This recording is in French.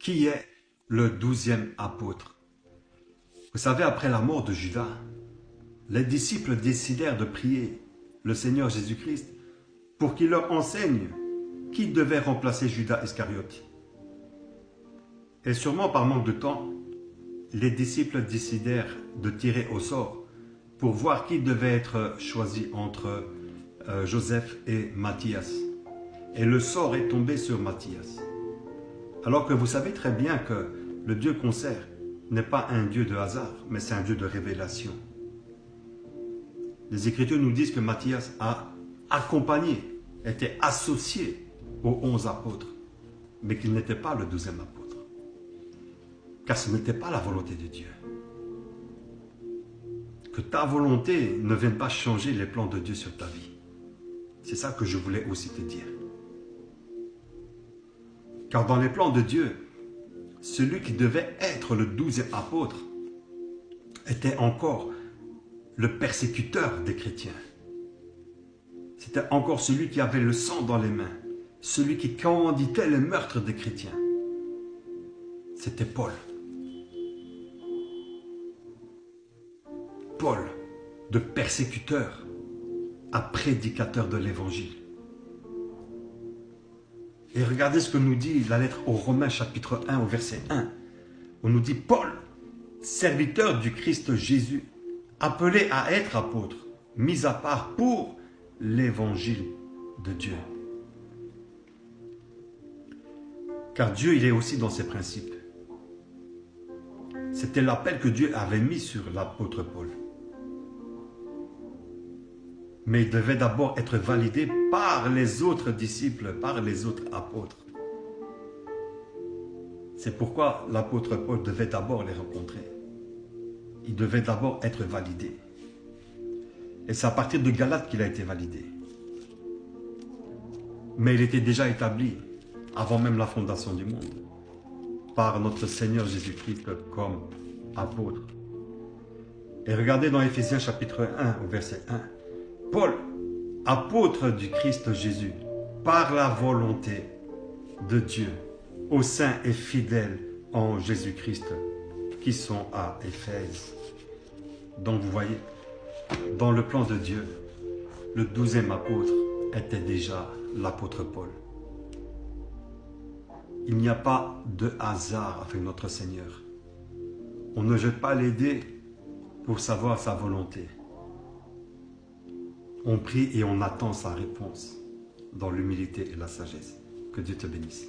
Qui est le 12e apôtre? Vous savez, après la mort de Judas, les disciples décidèrent de prier le Seigneur Jésus-Christ pour qu'il leur enseigne qui devait remplacer Judas Iscariote. Et sûrement par manque de temps, les disciples décidèrent de tirer au sort pour voir qui devait être choisi entre Joseph et Matthias. Et le sort est tombé sur Matthias. Alors que vous savez très bien que le Dieu qu'on sert n'est pas un Dieu de hasard, mais c'est un Dieu de révélation. Les Écritures nous disent que Matthias a accompagné, était associé aux 11 apôtres, mais qu'il n'était pas le 12e apôtre. Car ce n'était pas la volonté de Dieu. Que ta volonté ne vienne pas changer les plans de Dieu sur ta vie. C'est ça que je voulais aussi te dire. Car dans les plans de Dieu, celui qui devait être le 12e apôtre était encore le persécuteur des chrétiens. C'était encore celui qui avait le sang dans les mains, celui qui commanditait les meurtres des chrétiens. C'était Paul. Paul, de persécuteur à prédicateur de l'évangile. Et regardez ce que nous dit la lettre aux Romains chapitre 1 au verset 1. On nous dit Paul, serviteur du Christ Jésus, appelé à être apôtre, mis à part pour l'évangile de Dieu. Car Dieu, il est aussi dans ses principes. C'était l'appel que Dieu avait mis sur l'apôtre Paul. Mais il devait d'abord être validé par les autres disciples, par les autres apôtres. C'est pourquoi l'apôtre Paul devait d'abord les rencontrer. Il devait d'abord être validé. Et c'est à partir de Galates qu'il a été validé. Mais il était déjà établi, avant même la fondation du monde, par notre Seigneur Jésus-Christ comme apôtre. Et regardez dans Éphésiens chapitre 1 au verset 1. Paul, apôtre du Christ Jésus, par la volonté de Dieu, aux saints et fidèles en Jésus-Christ, qui sont à Éphèse. Donc vous voyez, dans le plan de Dieu, le 12e apôtre était déjà l'apôtre Paul. Il n'y a pas de hasard avec notre Seigneur. On ne jette pas les dés pour savoir sa volonté. On prie et on attend sa réponse dans l'humilité et la sagesse. Que Dieu te bénisse.